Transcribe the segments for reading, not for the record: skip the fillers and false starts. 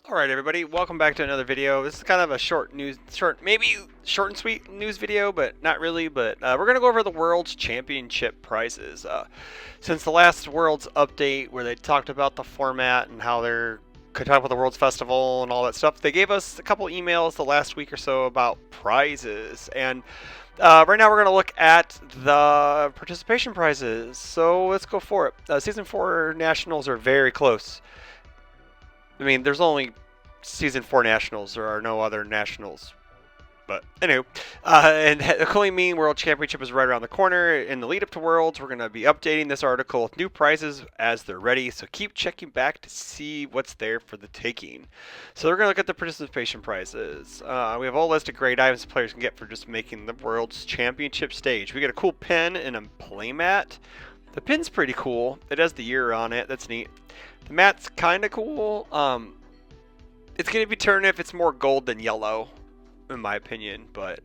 Alright everybody, welcome back to another video. This is kind of a maybe short and sweet news video, but not really, but we're going to go over the World's Championship prizes. Since the last World's update where they talked about the format and how they're could talk about the World's Festival and all that stuff, they gave us a couple emails the last week or so about prizes. And right now we're going to look at the participation prizes, so let's go for it. Season 4 Nationals are very close. I mean, there's only Season 4 Nationals. There are no other Nationals. But, anyway. And the Cooling Mean World Championship is right around the corner. In the lead up to Worlds, we're going to be updating this article with new prizes as they're ready. So keep checking back to see what's there for the taking. So we're going to look at the participation prizes. We have a whole list of great items players can get for just making the World's Championship stage. We get a cool pin and a playmat. The pin's pretty cool. It has the year on it. That's neat. The mat's kind of cool. It's going to be turned if it's more gold than yellow, in my opinion. But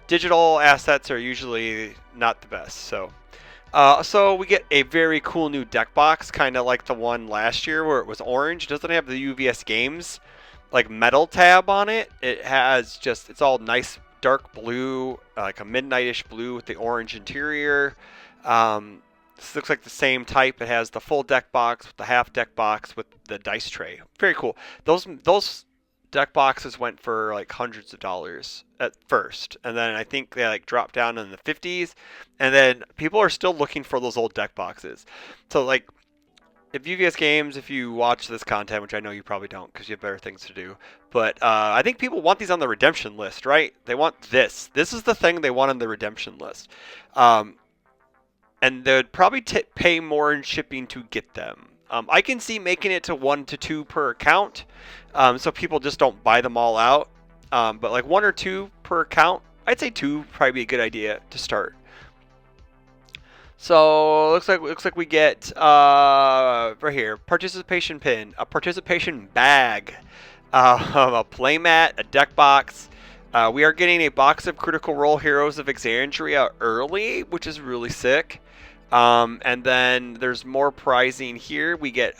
digital assets are usually not the best. So we get a very cool new deck box, kind of like the one last year where it was orange. It doesn't have the UVS Games like metal tab on it. It has just, it's all nice dark blue, like a midnightish blue with the orange interior. This looks like the same type. It has the full deck box with the half deck box with the dice tray. Very cool. Those deck boxes went for like hundreds of dollars at first, and then I think they like dropped down in the 50s, and then people are still looking for those old deck boxes. So like, if UVS Games, if you watch this content, which I know you probably don't because you have better things to do, but I think people want these on the redemption list, right? They want this. This is the thing they want on the redemption list. And they'd probably pay more in shipping to get them. I can see making it to 1 to 2 per account, so people just don't buy them all out. But like 1 or 2 per account, I'd say 2 would probably be a good idea to start. So looks like we get right here participation pin, a participation bag, a playmat, a deck box. We are getting a box of Critical Role Heroes of Exandria early, which is really sick. And then there's more prizing here. We get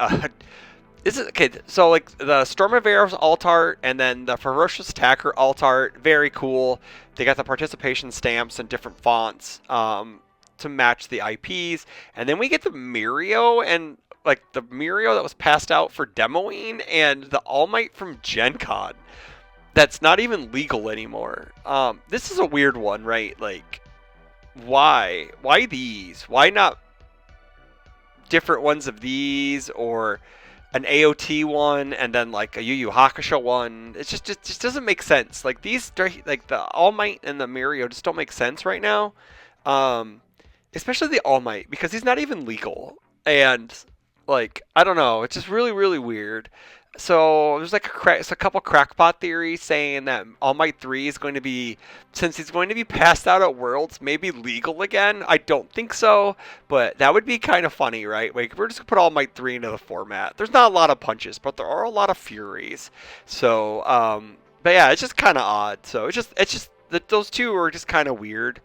this is okay. So like the Storm of Arrows alt art and then the Ferocious Attacker alt art, very cool. They got the participation stamps and different fonts to match the IPs, and then we get the Mirio and like the Mirio that was passed out for demoing and the All Might from Gen Con. That's not even legal anymore. This is a weird one, right? Like, why? Why these? Why not different ones of these, or an AOT one and then like a Yu Yu Hakusho one? It just doesn't make sense. Like these, like the All Might and the Mirio just don't make sense right now. Especially the All Might, because he's not even legal. And like, I don't know. It's just really, really weird. So there's like a couple crackpot theories saying that All Might 3 is going to be, since he's going to be passed out at Worlds, maybe legal again. I don't think so, but that would be kind of funny, right? Like, we're just gonna put All Might 3 into the format. There's not a lot of punches, but there are a lot of furies. So, but yeah, it's just kind of odd. So it's just that those two are just kind of weird.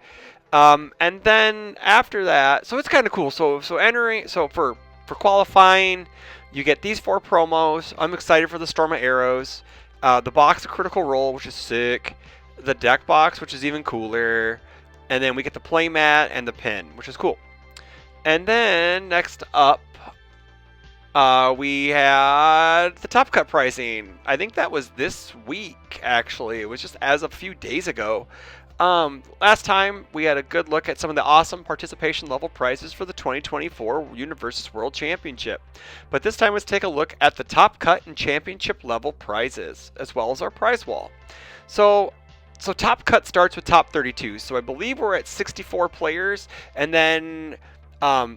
And then after that, so it's kind of cool. So for qualifying, you get these 4 promos. I'm excited for the Storm of Arrows. The box of Critical Role, which is sick. The deck box, which is even cooler. And then we get the playmat and the pin, which is cool. And then next up, we had the Top Cut pricing. I think that was this week, actually. It was just as of a few days ago. Last time we had a good look at some of the awesome participation level prizes for the 2024 UniVersus World Championship. But this time let's take a look at the Top Cut and Championship level prizes, as well as our prize wall. So Top Cut starts with top 32. So I believe we're at 64 players, and then I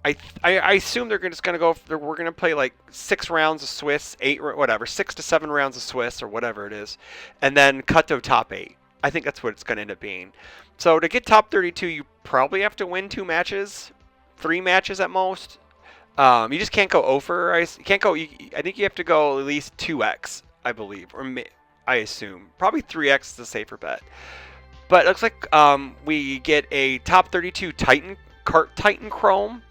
assume they're just gonna go. We're gonna play like 6 rounds of Swiss, 6 to 7 rounds of Swiss or whatever it is, and then cut to top 8. I think that's what it's going to end up being. So to get top 32, you probably have to win 2 matches, 3 matches at most. You just can't go over. I think you have to go at least 2x, I believe, or I assume probably 3x is a safer bet. But it looks like we get a top 32 Titan Chrome.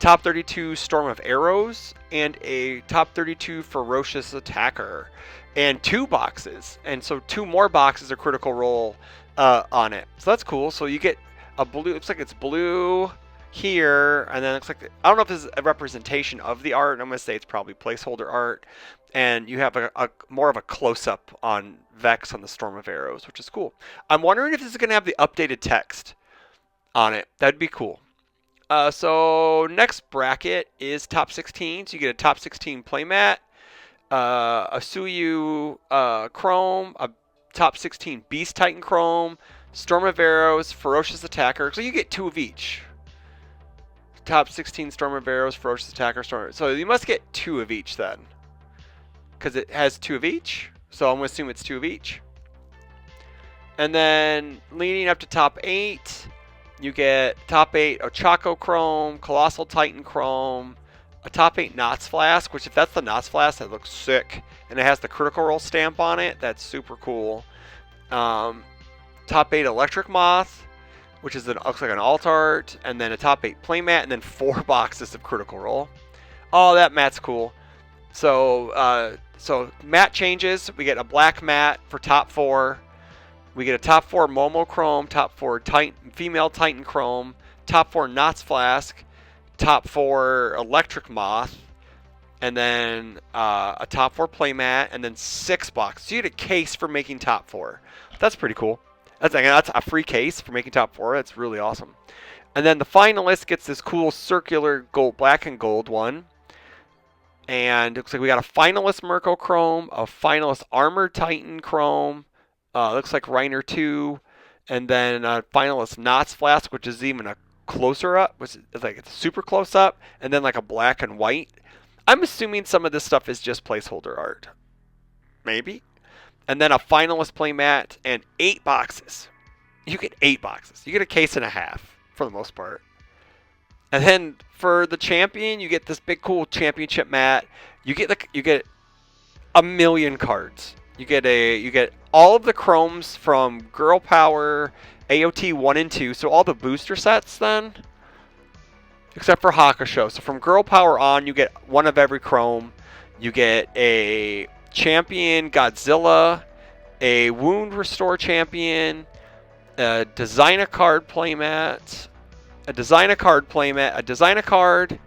top 32 Storm of Arrows, and a top 32 Ferocious Attacker, and 2 boxes. And so 2 more boxes are Critical Role on it. So that's cool. So you get a blue, looks like it's blue here, and then it looks like, I don't know if this is a representation of the art. I'm going to say it's probably placeholder art. And you have a more of a close-up on Vex on the Storm of Arrows, which is cool. I'm wondering if this is going to have the updated text on it. That'd be cool. So next bracket is top 16. So you get a top 16 playmat, a Suyu Chrome, a top 16 Beast Titan Chrome, Storm of Arrows, Ferocious Attacker. So you get 2 of each. Top 16 Storm of Arrows, Ferocious Attacker, Storm. So you must get 2 of each then, because it has 2 of each. So I'm going to assume it's 2 of each. And then leading up to top 8, you get top 8 Ochako Chrome, Colossal Titan Chrome, a top 8 Knots Flask, which if that's the Knots Flask, that looks sick. And it has the Critical Role stamp on it. That's super cool. Top 8 Electric Moth, which is looks like an alt art. And then a top 8 playmat, and then 4 boxes of Critical Role. Oh, that mat's cool. So, mat changes. We get a black mat for top 4. We get a top 4 Momo Chrome, top 4 Female Titan Chrome, top 4 Knots Flask, top 4 Electric Moth, and then a top 4 playmat, and then 6 boxes. So you get a case for making top 4. That's pretty cool. That's a free case for making top 4. That's really awesome. And then the finalist gets this cool circular gold, black and gold one. And it looks like we got a finalist Mirko Chrome, a finalist Armored Titan Chrome, looks like Reiner 2, and then a finalist Knots Flask, which is even a closer up, which is like it's super close up, and then like a black and white. I'm assuming some of this stuff is just placeholder art. Maybe. And then a finalist playmat and 8 boxes. You get 8 boxes. You get a case and a half for the most part. And then for the champion, you get this big cool championship mat. You get a million cards. You get all of the chromes from Girl Power, AOT 1 and 2, so all the booster sets then, except for Hakusho. So from Girl Power on, you get 1 of every chrome. You get a champion Godzilla, a Wound Restore champion, a Design a Card playmat, a Design a Card playmat, a Design a Card,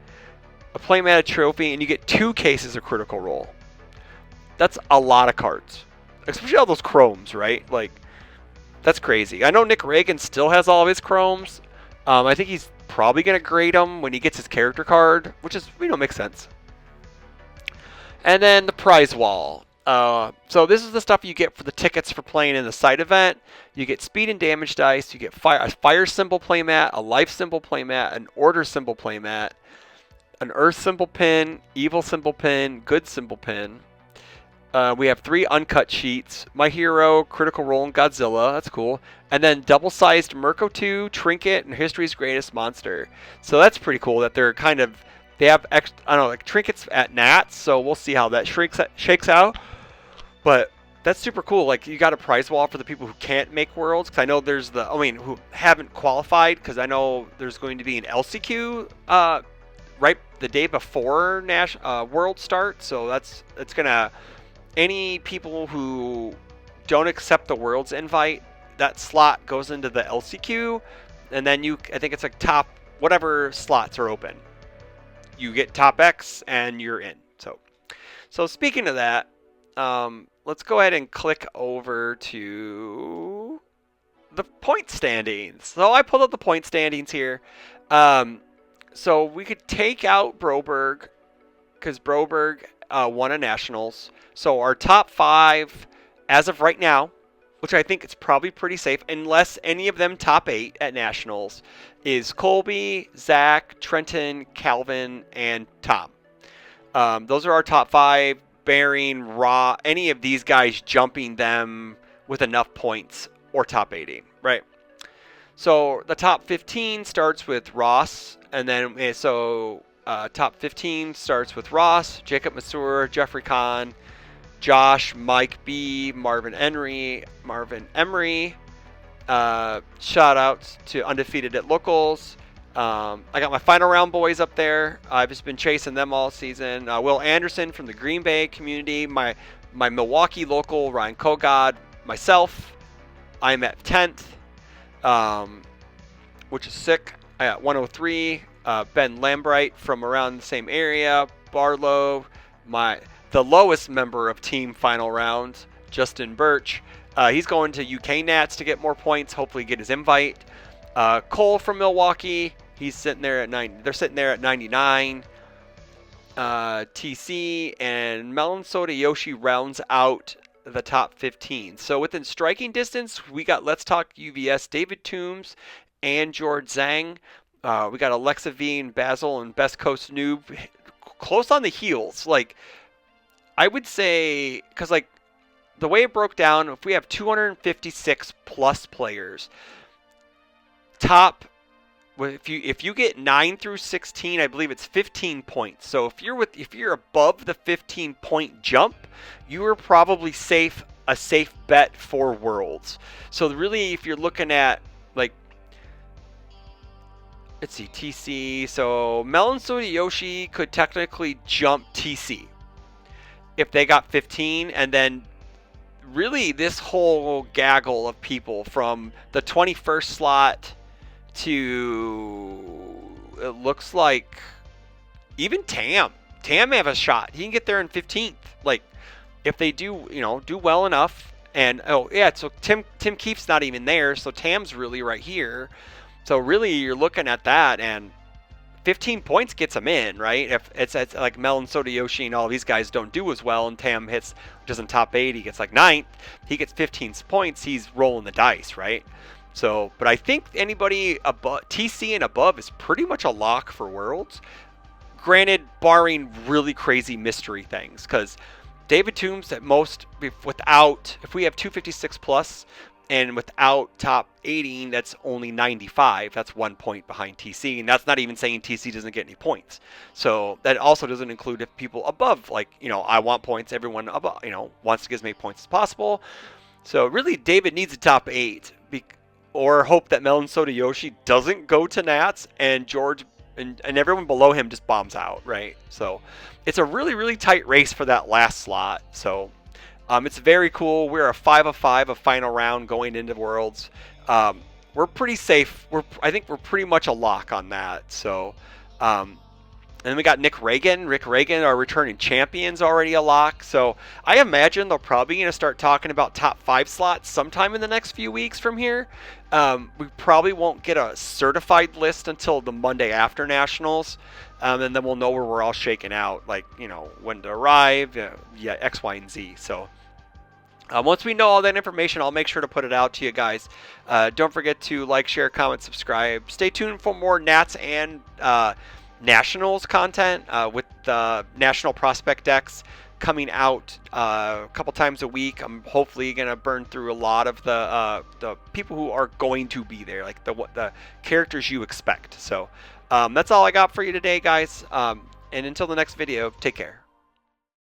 a playmat, a trophy, and you get 2 cases of Critical Role. That's a lot of cards, especially all those chromes, right? Like, that's crazy. I know Nick Reagan still has all of his chromes. I think he's probably going to grade them when he gets his character card, which is, makes sense. And then the prize wall. So this is the stuff you get for the tickets for playing in the side event. You get speed and damage dice. You get a fire symbol playmat, a life symbol playmat, an order symbol playmat, an earth symbol pin, evil symbol pin, good symbol pin. We have 3 uncut sheets. My Hero, Critical Role, and Godzilla. That's cool. And then double-sized Mirko 2, Trinket, and History's Greatest Monster. So that's pretty cool that they're kind of... They have, like trinkets at Nats, so we'll see how that shakes out. But that's super cool. Like, you got a prize wall for the people who can't make Worlds. Because I know there's who haven't qualified. Because I know there's going to be an LCQ right the day before World start. So it's going to... Any people who don't accept the Worlds invite, that slot goes into the LCQ, and then I think it's like top, whatever slots are open. You get top X, and you're in. So speaking of that, let's go ahead and click over to the point standings. So I pulled up the point standings here. So we could take out Broberg, because Broberg won a Nationals. So our top 5, as of right now, which I think it's probably pretty safe, unless any of them top 8 at Nationals, is Colby, Zach, Trenton, Calvin, and Tom. Those are our top 5, bearing any of these guys jumping them with enough points or top 8ing, right? So the top 15 starts with Ross, and then top 15 starts with Ross, Jacob Masur, Jeffrey Kahn, Josh, Mike B, Marvin Emery. Shout outs to Undefeated at Locals, I got my final round boys up there. I've just been chasing them all season. Will Anderson from the Green Bay community, my Milwaukee local, Ryan Kogod, myself. I'm at 10th, which is sick. I got 103. Ben Lambright from around the same area. Barlow, the lowest member of team final round, Justin Birch. He's going to UK Nats to get more points. Hopefully get his invite. Cole from Milwaukee. He's sitting there at 9. They're sitting there at 99. TC and Melon Soda Yoshi rounds out the top 15. So within striking distance, we got Let's Talk UVS, David Toombs, and George Zhang. We got Alexa V and Basil and Best Coast Noob close on the heels. Like, I would say, because like the way it broke down, if we have 256 plus players, top. If you get 9 through 16, I believe it's 15 points. So if you're above the 15-point jump, you are probably a safe bet for Worlds. So really, if you're looking at like, let's see, TC. So Melon Soda Yoshi could technically jump TC if they got 15, and then really this whole gaggle of people from the 21st slot to, it looks like even Tam may have a shot. He can get there in 15th. Like, if they do well enough. And oh yeah, so Tim Keefe's not even there, so Tam's really right here. So really, you're looking at that, and 15 points gets him in, right? If it's like Melon Soda Yoshi and all these guys don't do as well, and Tam doesn't top 8, he gets like 9th. He gets 15 points. He's rolling the dice, right? So, but I think anybody above TC and above is pretty much a lock for Worlds. Granted, barring really crazy mystery things, because David Toombs at most, if we have 256 plus and without top 18, that's only 95. That's 1 point behind TC, and that's not even saying TC doesn't get any points. So that also doesn't include if people above, like, I want points. Everyone above, wants to get as many points as possible. So really, David needs a top 8. Or hope that Melon Soda Yoshi doesn't go to Nats and George and everyone below him just bombs out, right? So it's a really, really tight race for that last slot. So it's very cool. We're a 5 of 5 of final round going into Worlds. We're pretty safe. I think we're pretty much a lock on that. So and then we got Rick Reagan, our returning champion's already a lock. So I imagine they're probably going to start talking about top 5 slots sometime in the next few weeks from here. We probably won't get a certified list until the Monday after Nationals. And then we'll know where we're all shaking out, like, when to arrive, X, Y, and Z. So once we know all that information, I'll make sure to put it out to you guys. Don't forget to like, share, comment, subscribe. Stay tuned for more Nats and Nationals content with the National Prospect decks coming out a couple times a week. I'm hopefully going to burn through a lot of the people who are going to be there, like the characters you expect. So that's all I got for you today, guys. And until the next video, take care.